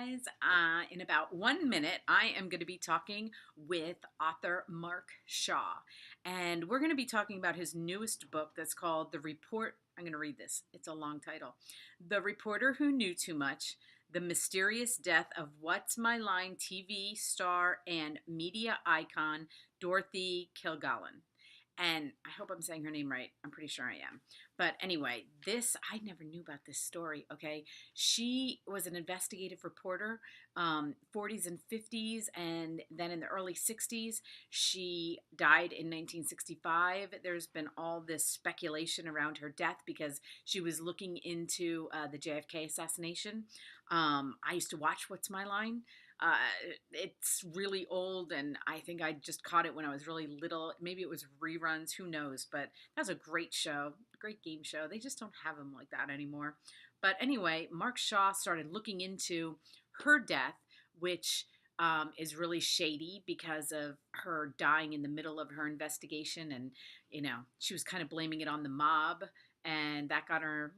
guys. In about 1 minute, I am going to be talking with author Mark Shaw. And we're going to be talking about his newest book that's called The Report. I'm going to read this, it's a long title. The Reporter Who Knew Too Much: The Mysterious Death of What's My Line TV star and media icon, Dorothy Kilgallen. And I hope I'm saying her name right. I'm pretty sure I am. But anyway, I never knew about this story, okay? She was an investigative reporter, 40s and 50s, and then in the early 60s, she died in 1965. There's been all this speculation around her death because she was looking into the JFK assassination. I used to watch What's My Line. Uh, it's really old, and I think I just caught it when I was really little. Maybe it was reruns, who knows? But that was a great show, great game show. They just don't have them like that anymore. But anyway, Mark Shaw started looking into her death, which is really shady because of her dying in the middle of her investigation. And, she was kind of blaming it on the mob, and that got her,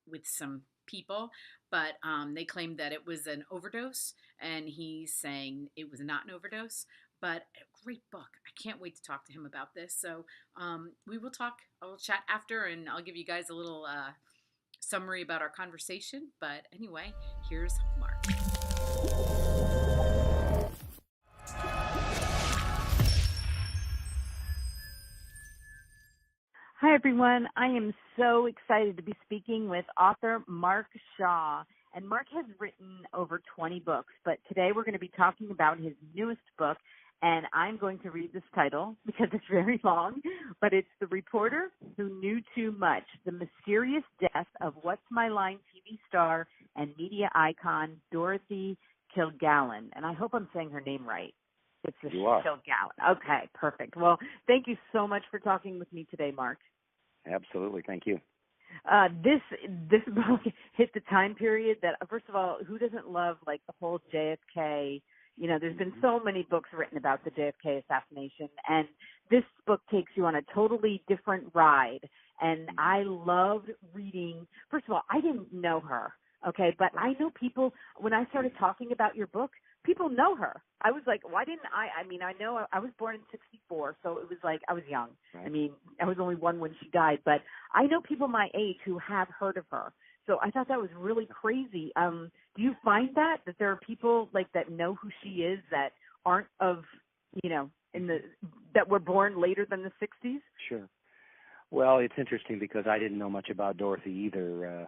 with some people. But they claimed that it was an overdose, and he's saying it was not an overdose. But a great book. I can't wait to talk to him about this. So we will talk. I will chat after, and I'll give you guys a little summary about our conversation. But anyway, here's Mark. Hi, everyone. I am so excited to be speaking with author Mark Shaw. And Mark has written over 20 books, but today we're going to be talking about his newest book, and I'm going to read this title because it's very long, but it's The Reporter Who Knew Too Much: The Mysterious Death of What's My Line TV star and media icon, Dorothy Kilgallen. And I hope I'm saying her name right. It's the Kilgallen. Okay, perfect. Well, thank you so much for talking with me today, Mark. Absolutely. Thank you. This book hit the time period that, first of all, who doesn't love like the whole JFK? There's been so many books written about the JFK assassination, and this book takes you on a totally different ride. And I loved reading. First of all, I didn't know her, okay, but I know people. When I started talking about your book, people know her. I was like, why didn't I? I mean, I know I was born in 1964, so it was like I was young. Right. I mean, I was only one when she died, but I know people my age who have heard of her. So I thought that was really crazy. Do you find that there are people like that know who she is that aren't of, that were born later than the 60s? Sure. Well, it's interesting because I didn't know much about Dorothy either.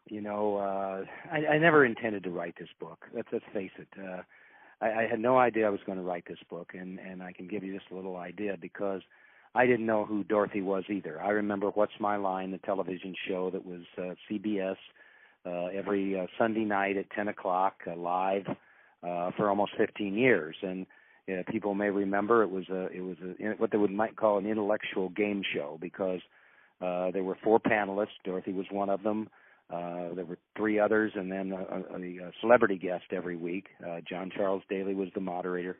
I never intended to write this book. Let's face it. I had no idea I was going to write this book, and I can give you just a little idea because I didn't know who Dorothy was either. I remember What's My Line, the television show that was CBS every Sunday night at 10 o'clock live for almost 15 years. And people may remember it was what they might call an intellectual game show because there were 4 panelists. Dorothy was one of them. There were 3 others, and then a celebrity guest every week. John Charles Daly was the moderator.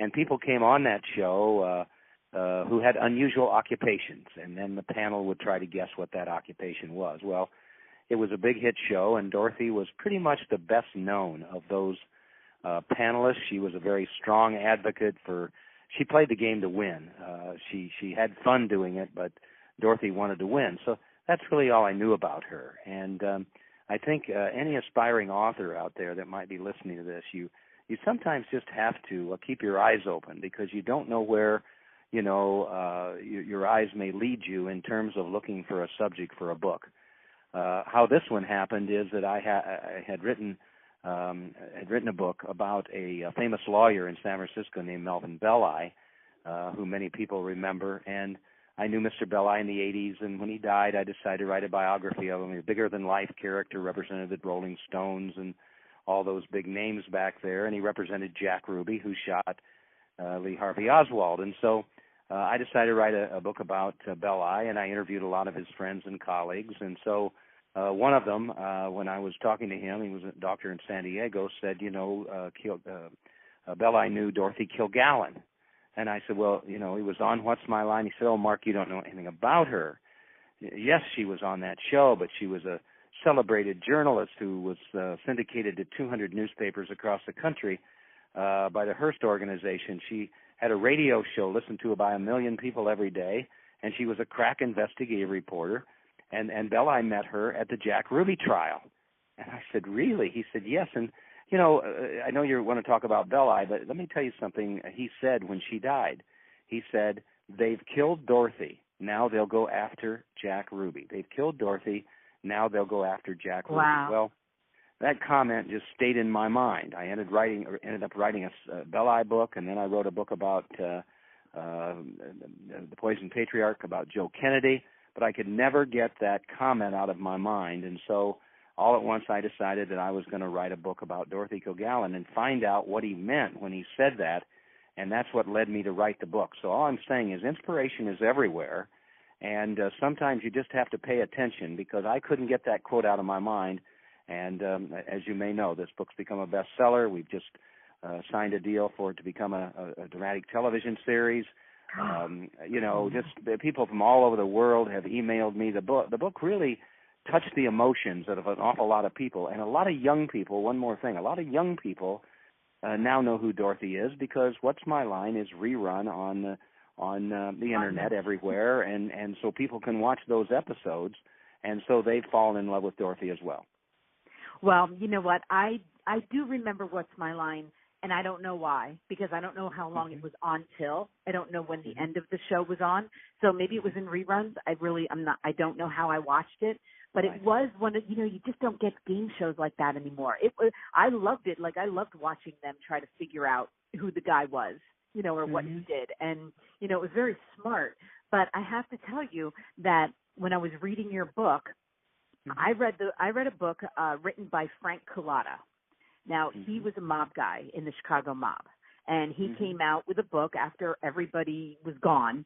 And people came on that show who had unusual occupations, and then the panel would try to guess what that occupation was. Well, it was a big hit show, and Dorothy was pretty much the best known of those panelists. She was a very strong advocate she played the game to win. She had fun doing it, but Dorothy wanted to win. So that's really all I knew about her. And I think any aspiring author out there that might be listening to this, you sometimes just have to keep your eyes open because you don't know where, your eyes may lead you in terms of looking for a subject for a book. How this one happened is that I had written a book about a famous lawyer in San Francisco named Melvin Belli, who many people remember, and I knew Mr. Belli in the 80s, and when he died, I decided to write a biography of him. A bigger-than-life character, represented the Rolling Stones and all those big names back there, and he represented Jack Ruby, who shot Lee Harvey Oswald. And so I decided to write a book about Belli, and I interviewed a lot of his friends and colleagues. And so one of them, when I was talking to him, he was a doctor in San Diego, said, Belli knew Dorothy Kilgallen. And I said, well, he was on What's My Line? He said, oh, Mark, you don't know anything about her. Yes, she was on that show, but she was a celebrated journalist who was syndicated to 200 newspapers across the country by the Hearst organization. She had a radio show listened to by 1 million people every day, and she was a crack investigative reporter. And Belli met her at the Jack Ruby trial. And I said, really? He said, yes. And, you know, I know you want to talk about Belli, but let me tell you something he said when she died. He said, they've killed Dorothy. Now they'll go after Jack Ruby. They've killed Dorothy. Now they'll go after Jack Ruby. Wow. Well, that comment just stayed in my mind. I ended up writing a Belli book, and then I wrote a book about the Poison Patriarch, about Joe Kennedy, but I could never get that comment out of my mind. And so all at once I decided that I was going to write a book about Dorothy Kilgallen and find out what he meant when he said that, and that's what led me to write the book. So all I'm saying is inspiration is everywhere, and sometimes you just have to pay attention, because I couldn't get that quote out of my mind. And as you may know, this book's become a bestseller. We've just signed a deal for it to become a dramatic television series. You know, just people from all over the world have emailed me. The book really touched the emotions of an awful lot of people, and a lot of young people. One more thing, a lot of young people now know who Dorothy is, because What's My Line is rerun on the internet everywhere, and so people can watch those episodes, and so they've fallen in love with Dorothy as well. Well, you know what? I do remember What's My Line, and I don't know why, because I don't know how long it was on till. I don't know when the end of the show was on. So maybe it was in reruns. I don't know how I watched it, but it was one of, you just don't get game shows like that anymore. I loved it. Like, I loved watching them try to figure out who the guy was, or what he did. And, it was very smart. But I have to tell you that when I was reading your book, I read a book written by Frank Cullotta. Now, he was a mob guy in the Chicago mob, and he came out with a book after everybody was gone,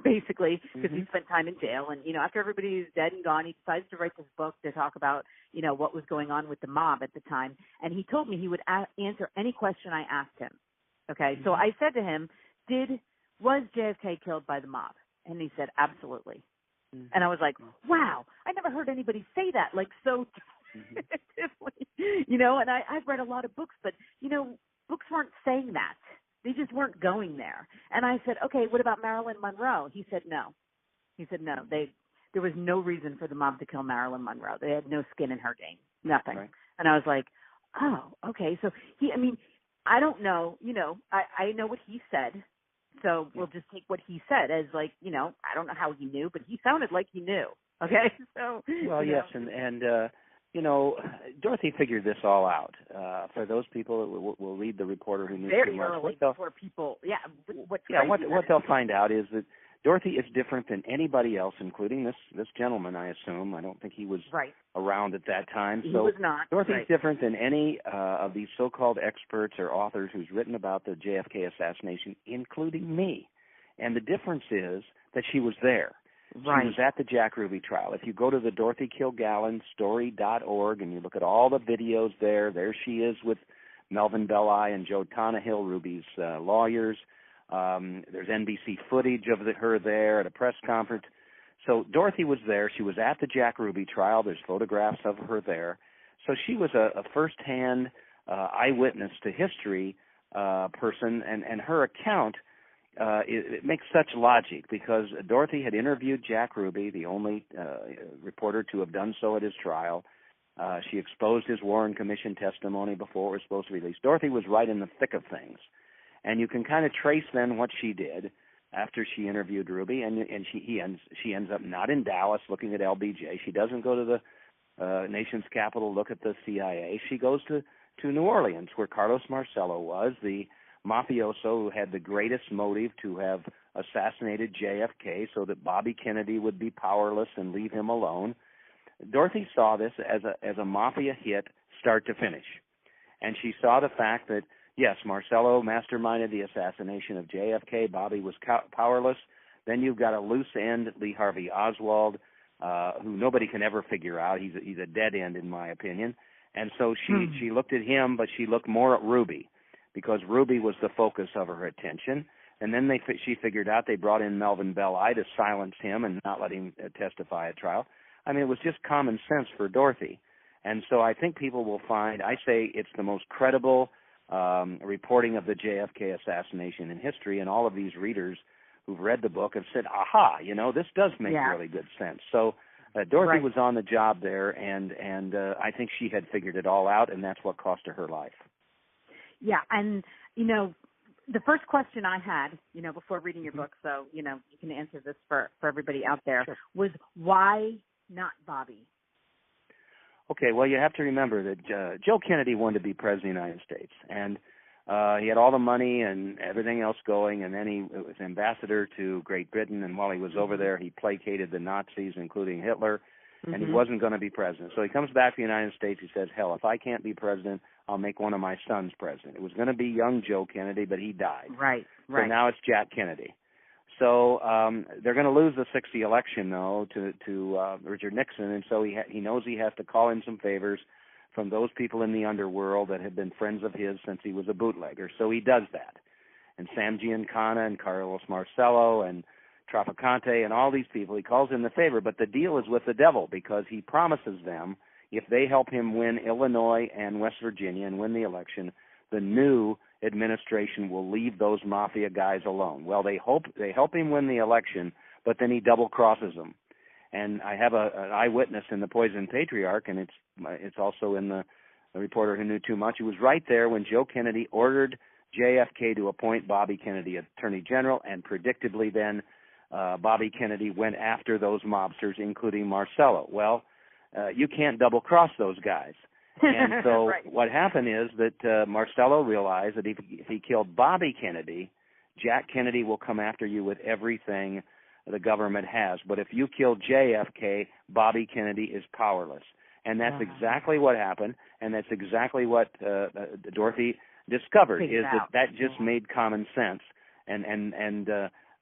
basically, because he spent time in jail. And, after everybody was dead and gone, he decided to write this book to talk about, what was going on with the mob at the time. And he told me he would answer any question I asked him. Okay, so I said to him, was JFK killed by the mob? And he said, absolutely. And I was like, wow, I never heard anybody say that, like, so definitively, and I've read a lot of books, but, books weren't saying that. They just weren't going there. And I said, okay, what about Marilyn Monroe? He said, no. He said, no, there was no reason for the mob to kill Marilyn Monroe. They had no skin in her game, nothing. Right. And I was like, oh, okay. So I don't know, I know what he said. So we'll just take what he said as, like, I don't know how he knew, but he sounded like he knew. Okay, so. Well, yes, and Dorothy figured this all out. For those people that will read The Reporter Who Knew Too Much. Very early before people, what they'll find out is that Dorothy is different than anybody else, including this gentleman, I assume. I don't think he was around at that time. He was not. Dorothy's different than any of these so-called experts or authors who's written about the JFK assassination, including me. And the difference is that she was there. Right. She was at the Jack Ruby trial. If you go to the Dorothy Kilgallen story.org and you look at all the videos there she is with Melvin Belli and Joe Tannehill, Ruby's lawyers. There's NBC footage of her there at a press conference. So Dorothy was there. She was at the Jack Ruby trial. There's photographs of her there. So she was a first-hand eyewitness to history person, and her account it makes such logic, because Dorothy had interviewed Jack Ruby, the only reporter to have done so at his trial. She exposed his Warren Commission testimony before it was supposed to be released. Dorothy was right in the thick of things. And you can kind of trace then what she did after she interviewed Ruby, and she ends up not in Dallas looking at LBJ. She doesn't go to the nation's capital, look at the CIA. She goes to New Orleans, where Carlos Marcello was, the mafioso who had the greatest motive to have assassinated JFK so that Bobby Kennedy would be powerless and leave him alone. Dorothy saw this as a mafia hit, start to finish, and she saw the fact that, yes, Marcello masterminded the assassination of JFK. Bobby was powerless. Then you've got a loose end, Lee Harvey Oswald, who nobody can ever figure out. He's a dead end, in my opinion. And so she looked at him, but she looked more at Ruby, because Ruby was the focus of her attention. And then she figured out they brought in Melvin Belli to silence him and not let him testify at trial. I mean, it was just common sense for Dorothy. And so I think people will find, I say it's the most credible reporting of the JFK assassination in history, and all of these readers who've read the book have said, aha, this does make really good sense. So Dorothy was on the job there, and I think she had figured it all out, and that's what cost her life. Yeah, and, the first question I had, before reading your book, so, you can answer this for everybody out there, was why not Bobby? Okay, well, you have to remember that Joe Kennedy wanted to be president of the United States, and he had all the money and everything else going, and then he was ambassador to Great Britain, and while he was over there, he placated the Nazis, including Hitler, and he wasn't going to be president. So he comes back to the United States. He says, hell, if I can't be president, I'll make one of my sons president. It was going to be young Joe Kennedy, but he died. Right. So now it's Jack Kennedy. So they're going to lose the 60 election, though, to Richard Nixon, and so he knows he has to call in some favors from those people in the underworld that have been friends of his since he was a bootlegger. So he does that. And Sam Giancana and Carlos Marcello and Traficante and all these people, he calls in the favor, but the deal is with the devil because he promises them if they help him win Illinois and West Virginia and win the election, the new administration will leave those mafia guys alone. Well, they help him win the election, but then he double crosses them. And I have an eyewitness in the Poison Patriarch, and it's also in the Reporter Who Knew Too Much. He was right there when Joe Kennedy ordered JFK to appoint Bobby Kennedy Attorney General, and predictably then Bobby Kennedy went after those mobsters, including Marcello. Well, you can't double cross those guys. And so what happened is that Marcello realized that if he killed Bobby Kennedy, Jack Kennedy will come after you with everything the government has. But if you kill JFK, Bobby Kennedy is powerless. And that's exactly what happened, and that's exactly what Dorothy discovered, is that just made common sense. And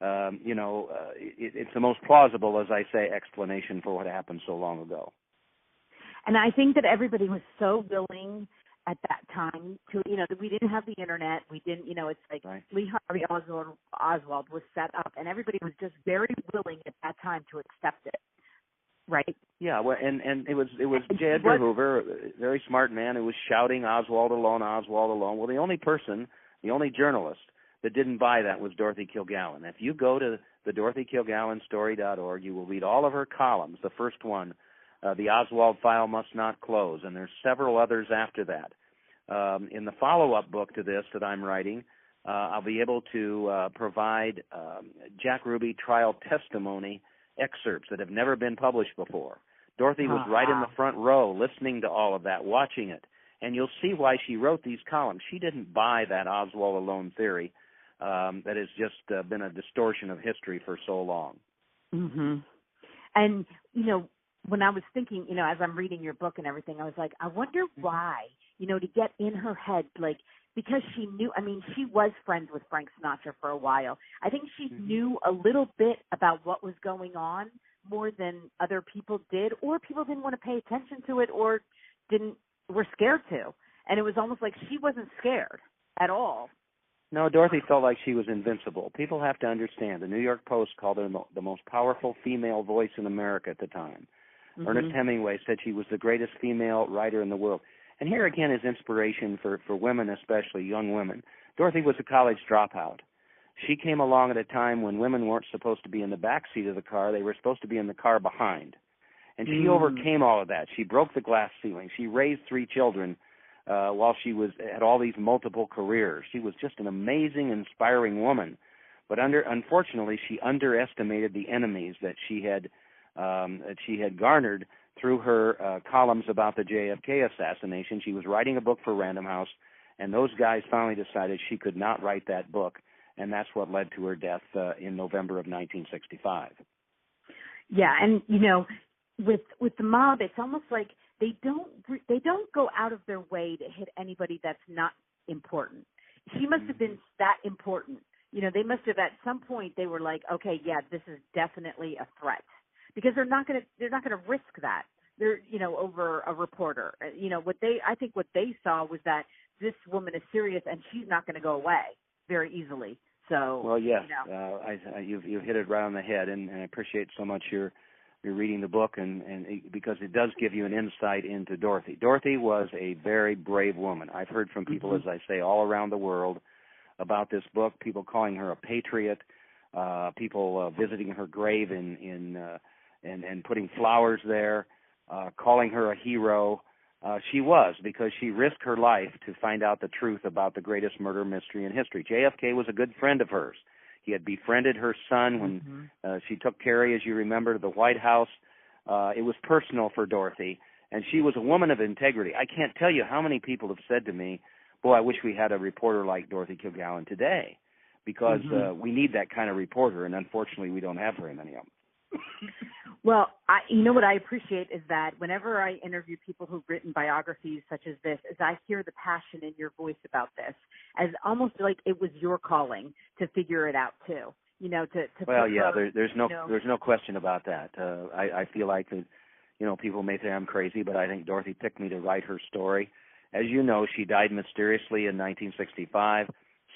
it's the most plausible, as I say, explanation for what happened so long ago. And I think that everybody was so willing at that time to, we didn't have the internet. We didn't, it's like Lee Harvey Oswald was set up, and everybody was just very willing at that time to accept it. Right? Yeah, well, and it was J. Edgar Hoover, a very smart man, who was shouting Oswald alone, Oswald alone. Well, the only journalist that didn't buy that was Dorothy Kilgallen. If you go to the DorothyKilgallenStory.org, you will read all of her columns. The first one, The Oswald File Must Not Close, and there's several others after that. In the follow-up book to this that I'm writing, I'll be able to provide Jack Ruby trial testimony excerpts that have never been published before. Dorothy was right in the front row listening to all of that, watching it, and you'll see why she wrote these columns. She didn't buy that Oswald alone theory that has just been a distortion of history for so long. Mm-hmm. And, when I was thinking, as I'm reading your book and everything, I was like, I wonder why, to get in her head, because she knew, she was friends with Frank Sinatra for a while. I think she knew a little bit about what was going on more than other people did, or people didn't want to pay attention to it or were scared to. And it was almost like she wasn't scared at all. No, Dorothy felt like she was invincible. People have to understand, the New York Post called her the most powerful female voice in America at the time. Ernest Hemingway said she was the greatest female writer in the world. And here again is inspiration for women, especially young women. Dorothy was a college dropout. She came along at a time when women weren't supposed to be in the back seat of the car. They were supposed to be in the car behind. And she overcame all of that. She broke the glass ceiling. She raised 3 children while she had all these multiple careers. She was just an amazing, inspiring woman. But unfortunately, she underestimated the enemies that she had garnered through her columns about the JFK assassination. She was writing a book for Random House, and those guys finally decided she could not write that book, and that's what led to her death in November of 1965. Yeah, and with the mob, it's almost like they don't go out of their way to hit anybody that's not important. She must have been that important. They must have at some point they were like, okay, yeah, this is definitely a threat. Because they're not going to risk that. They're over a reporter. I think what they saw was that this woman is serious and she's not going to go away very easily. So well, yes, you've hit it right on the head, and I appreciate so much your you're reading the book, because it does give you an insight into Dorothy. Dorothy was a very brave woman. I've heard from people, as I say, all around the world about this book, people calling her a patriot, people visiting her grave and putting flowers there, calling her a hero. She was, because she risked her life to find out the truth about the greatest murder mystery in history. JFK was a good friend of hers. He had befriended her son when she took Carrie, as you remember, to the White House. It was personal for Dorothy, and she was a woman of integrity. I can't tell you how many people have said to me, boy, I wish we had a reporter like Dorothy Kilgallen today, because we need that kind of reporter, and unfortunately we don't have very many of them. Well, you know what I appreciate is that whenever I interview people who've written biographies such as this, is I hear the passion in your voice about this, as almost like it was your calling to figure it out too. You know, to well, yeah, there's no question about that. I feel like that, people may say I'm crazy, but I think Dorothy picked me to write her story. As you know, she died mysteriously in 1965,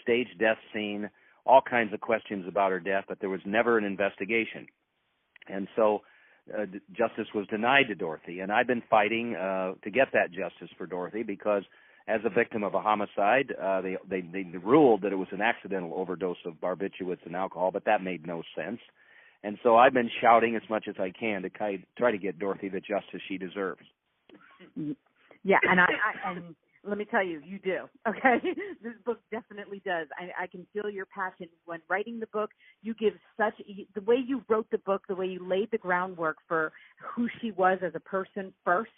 staged death scene, all kinds of questions about her death, but there was never an investigation. And so justice was denied to Dorothy, and I've been fighting to get that justice for Dorothy, because as a victim of a homicide, they ruled that it was an accidental overdose of barbiturates and alcohol, but that made no sense. And so I've been shouting as much as I can to try to get Dorothy the justice she deserves. Yeah, and let me tell you, you do, okay? This book definitely does. I can feel your passion. When writing the book, you give the way you wrote the book, the way you laid the groundwork for who she was as a person first,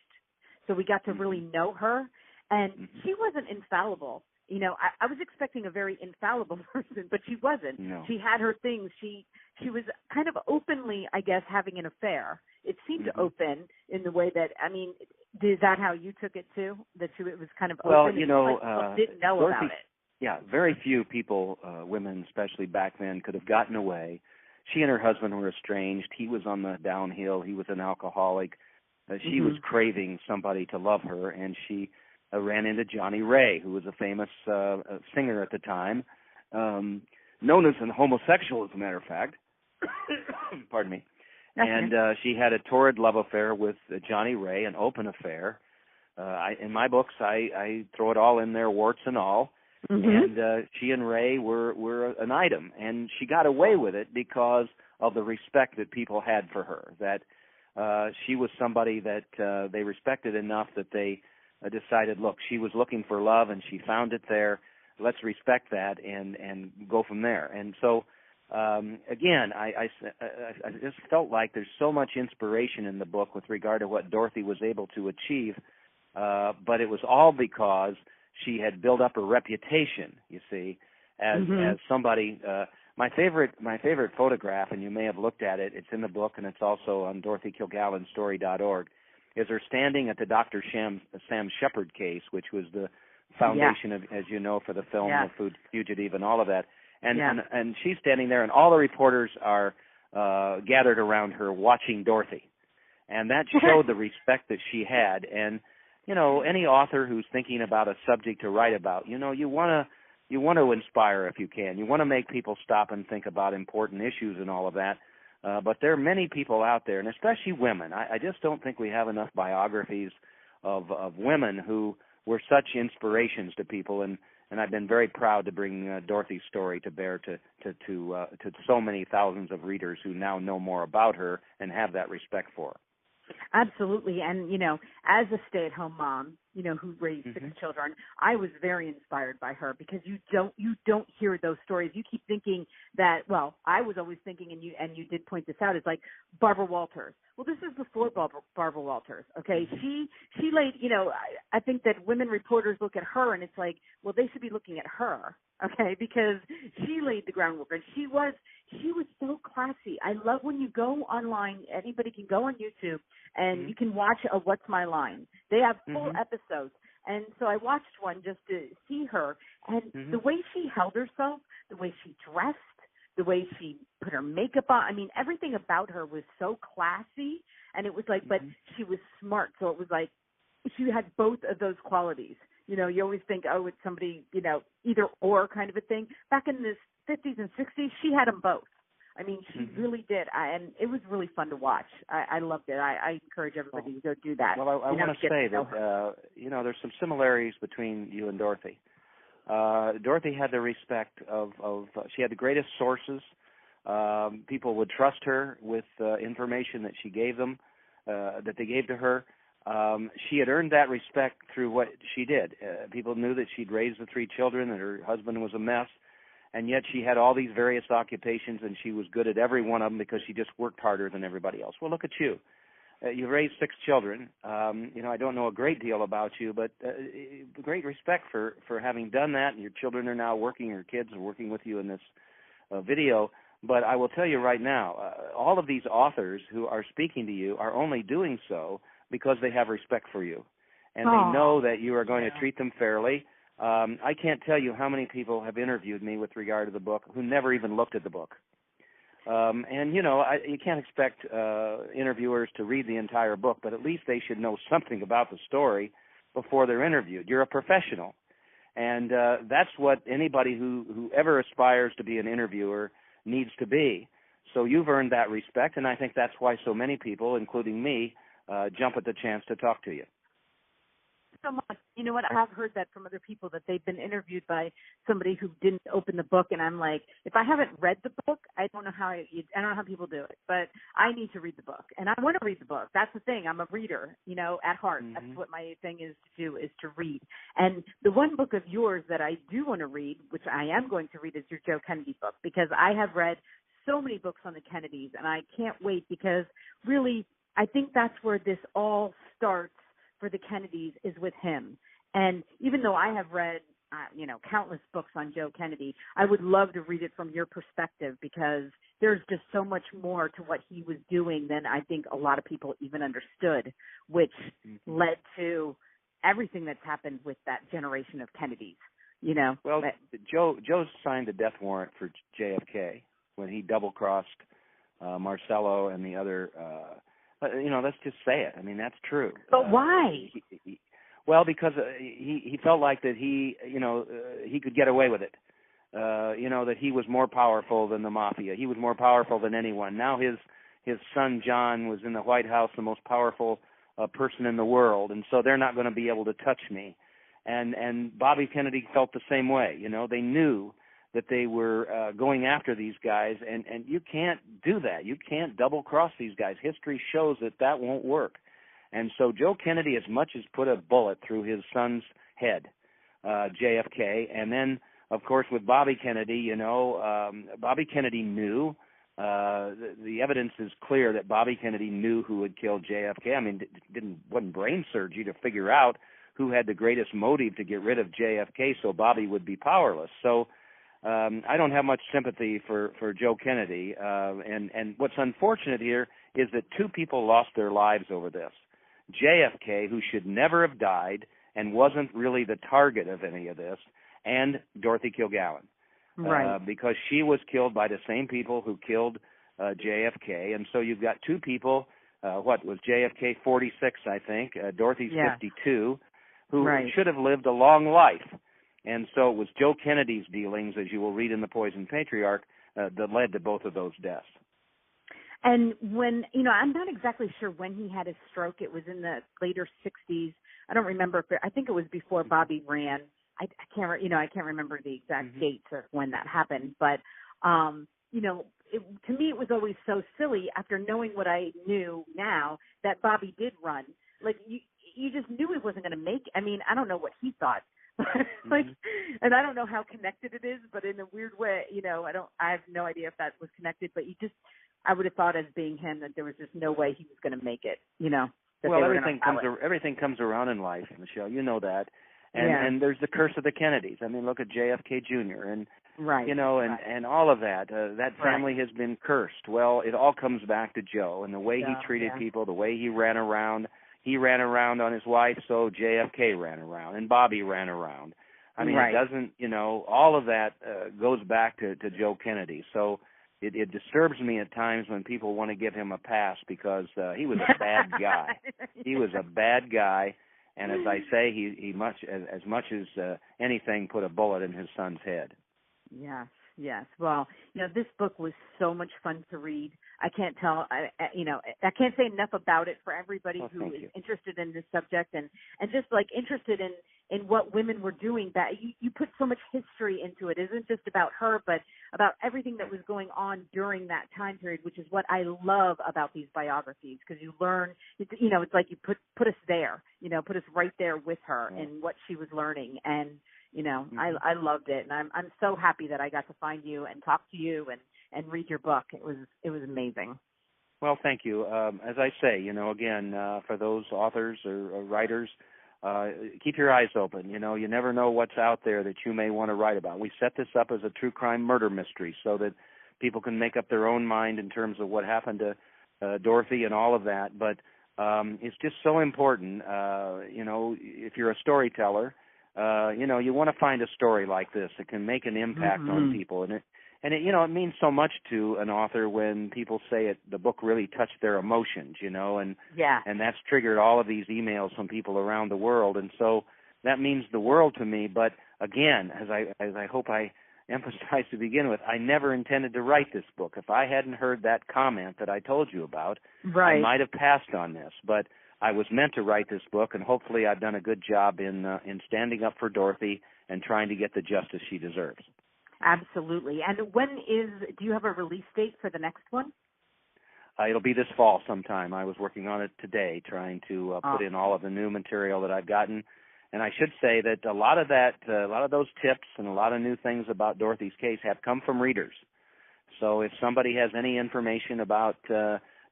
so we got to really know her. And she wasn't infallible. I was expecting a very infallible person, but she wasn't. No. She had her things. She was kind of openly, I guess, having an affair. It seemed open in the way that, is that how you took it too? That it was kind of open? Well, didn't know Dorothy, about it. Yeah, very few people, women especially back then, could have gotten away. She and her husband were estranged. He was on the downhill. He was an alcoholic. She was craving somebody to love her, and she ran into Johnny Ray, who was a famous singer at the time, known as a homosexual, as a matter of fact. Pardon me. And she had a torrid love affair with Johnny Ray, an open affair. In my books, I throw it all in there, warts and all. And she and Ray were an item, and she got away with it because of the respect that people had for her, that she was somebody that they respected enough that they decided, look, she was looking for love and she found it there. Let's respect that and go from there. And so, again, I just felt like there's so much inspiration in the book with regard to what Dorothy was able to achieve, but it was all because she had built up a reputation, you see, as somebody. My favorite photograph, and you may have looked at it, it's in the book and it's also on DorothyKilgallenStory.org, is her standing at the Dr. Sam Shepard case, which was the foundation of, as you know, for the film The Fugitive and all of that. And she's standing there, and all the reporters are gathered around her watching Dorothy. And that showed the respect that she had. And, any author who's thinking about a subject to write about, you want to inspire if you can. You want to make people stop and think about important issues and all of that. But there are many people out there, and especially women. I just don't think we have enough biographies of women who were such inspirations to people, and I've been very proud to bring Dorothy's story to bear to so many thousands of readers who now know more about her and have that respect for her. Absolutely. And, as a stay-at-home mom, who raised 6 children, I was very inspired by her, because you don't hear those stories. You keep thinking that, well, I was always thinking, and you did point this out, is like Barbara Walters. Well, this is before Barbara Walters, okay? She laid, I think that women reporters look at her and it's like, well, they should be looking at her, okay? Because she laid the groundwork, and she was so classy. I love when you go online, anybody can go on YouTube and you can watch a What's My Line. They have full episodes. And so I watched one just to see her, and the way she held herself, the way she dressed, the way she put her makeup on, everything about her was so classy, and it was like, but she was smart, so it was like she had both of those qualities. You always think, oh, it's somebody, either or kind of a thing. Back in the 50s and 60s, she had them both. I mean, she Mm-hmm. really did, and it was really fun to watch. I loved it. I encourage everybody to go do that. Well, I want to say that there's some similarities between you and Dorothy. Dorothy had the respect of she had the greatest sources. People would trust her with information that she gave them, that they gave to her. She had earned that respect through what she did. People knew that she'd raised the 3 children, that her husband was a mess, and yet she had all these various occupations, and she was good at every one of them because she just worked harder than everybody else. Well, look at you. You raised 6 children. I don't know a great deal about you, but great respect for having done that. And your children are now working, your kids are working with you in this video. But I will tell you right now, all of these authors who are speaking to you are only doing so because they have respect for you. And they know that you are going to treat them fairly. I can't tell you how many people have interviewed me with regard to the book who never even looked at the book. You can't expect interviewers to read the entire book, but at least they should know something about the story before they're interviewed. You're a professional, and that's what anybody who ever aspires to be an interviewer needs to be. So you've earned that respect, and I think that's why so many people, including me, jump at the chance to talk to you. So much. You know what? I have heard that from other people, that they've been interviewed by somebody who didn't open the book, and I'm like, if I haven't read the book, I don't know how people do it, but I need to read the book, and I want to read the book. That's the thing. I'm a reader, at heart. Mm-hmm. That's what my thing is to do, is to read. And the one book of yours that I do want to read, which I am going to read, is your Joe Kennedy book, because I have read so many books on the Kennedys, and I can't wait, because really, I think that's where this all starts for the Kennedys, is with him. And even though I have read, countless books on Joe Kennedy, I would love to read it from your perspective, because there's just so much more to what he was doing than I think a lot of people even understood, which led to everything that's happened with that generation of Kennedys, Well, Joe signed the death warrant for JFK when he double-crossed Marcello and the other let's just say it. I mean, that's true. But why? Well, because he felt like that he could get away with it. That he was more powerful than the mafia. He was more powerful than anyone. Now his son John was in the White House, the most powerful person in the world, and so they're not going to be able to touch me. And Bobby Kennedy felt the same way. They knew that they were going after these guys, and you can't do that. You can't double-cross these guys. History shows that won't work. And so Joe Kennedy as much as put a bullet through his son's head, JFK, and then, of course, with Bobby Kennedy, Bobby Kennedy knew. The evidence is clear that Bobby Kennedy knew who had killed JFK. I mean, wasn't brain surgery to figure out who had the greatest motive to get rid of JFK so Bobby would be powerless. So I don't have much sympathy for Joe Kennedy, and what's unfortunate here is that 2 people lost their lives over this. JFK, who should never have died and wasn't really the target of any of this, and Dorothy Kilgallen. Right. Because she was killed by the same people who killed JFK, and so you've got 2 people, what was JFK 46, I think, Dorothy's 52, who should have lived a long life. And so it was Joe Kennedy's dealings, as you will read in The Poisoned Patriarch, that led to both of those deaths. And when, I'm not exactly sure when he had his stroke. It was in the later 60s. I don't remember. I think it was before Bobby ran. I can't remember the exact dates of when that happened. But, to me, it was always so silly after knowing what I knew now that Bobby did run. Like, you just knew he wasn't going to make it. I mean, I don't know what he thought. And I don't know how connected it is, but in a weird way, I have no idea if that was connected, but I would have thought, as being him, that there was just no way he was going to make it, Well, everything comes around in life, Michelle, you know that. And there's the curse of the Kennedys. I mean, look at JFK Jr. and and all of that. That family has been cursed. Well, it all comes back to Joe and the way he treated people, the way he ran around. He ran around on his wife, so JFK ran around, and Bobby ran around. I mean, it doesn't, all of that goes back to Joe Kennedy. So it disturbs me at times when people want to give him a pass because he was a bad guy. He was a bad guy, and as I say, he as much as anything put a bullet in his son's head. Yes. Yes. Well, this book was so much fun to read. I can't tell, I can't say enough about it for everybody Well, who thank is you. interested in this subject and just like interested in what women were doing. That you put so much history into it. It isn't just about her, but about everything that was going on during that time period, which is what I love about these biographies, because you learn, it's like you put us there, put us right there with her Yeah. in what she was learning. And Mhm. I loved it, and I'm so happy that I got to find you and talk to you and read your book. It was amazing. Well, thank you. As I say, again, for those authors or writers, keep your eyes open. You never know what's out there that you may want to write about. We set this up as a true crime murder mystery so that people can make up their own mind in terms of what happened to Dorothy and all of that. But it's just so important. If you're a storyteller, you want to find a story like this that can make an impact on Mhm. people, it means so much to an author when people say the book really touched their emotions, Yeah. and that's triggered all of these emails from people around the world, and so that means the world to me. But again, as I hope I emphasized to begin with, I never intended to write this book. If I hadn't heard that comment that I told you about, I Right. might have passed on this, but I was meant to write this book, and hopefully I've done a good job in standing up for Dorothy and trying to get the justice she deserves. Absolutely. And do you have a release date for the next one? It'll be this fall sometime. I was working on it today, trying to put in all of the new material that I've gotten. And I should say that a lot of those tips and a lot of new things about Dorothy's case have come from readers. So if somebody has any information about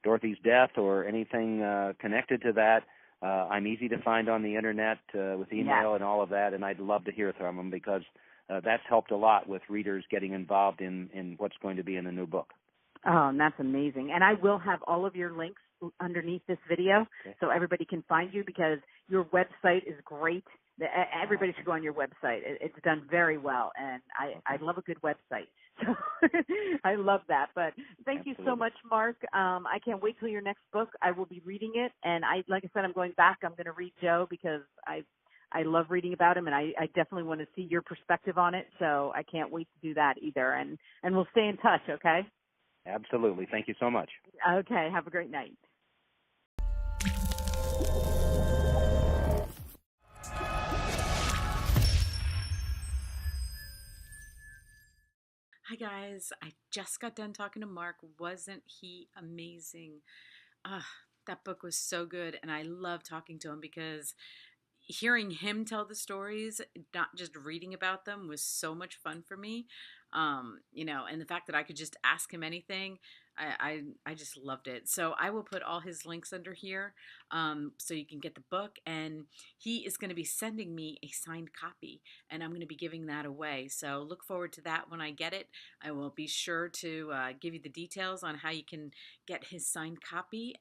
Dorothy's death or anything connected to that, I'm easy to find on the internet with email and all of that, and I'd love to hear from them because that's helped a lot with readers getting involved in what's going to be in the new book. Oh, and that's amazing. And I will have all of your links underneath this video so everybody can find you, because your website is great. Everybody should go on your website. It's done very well, and I love a good website. So I love that. But thank you so much, Mark. I can't wait till your next book. I will be reading it, and like I said, I'm going back. I'm going to read Joe because I love reading about him, and I definitely want to see your perspective on it. So I can't wait to do that either. And we'll stay in touch, okay? Absolutely. Thank you so much. Okay. Have a great night. Hi guys, I just got done talking to Mark. Wasn't he amazing? Ah, that book was so good, and I love talking to him because hearing him tell the stories, not just reading about them, was so much fun for me. And the fact that I could just ask him anything, I just loved it. So I will put all his links under here, so you can get the book. And he is going to be sending me a signed copy, and I'm going to be giving that away. So look forward to that when I get it. I will be sure to give you the details on how you can get his signed copy.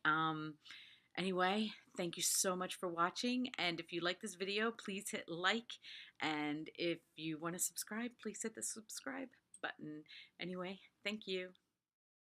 Anyway, thank you so much for watching, and if you like this video, please hit like, and if you want to subscribe, please hit the subscribe button. Anyway, thank you.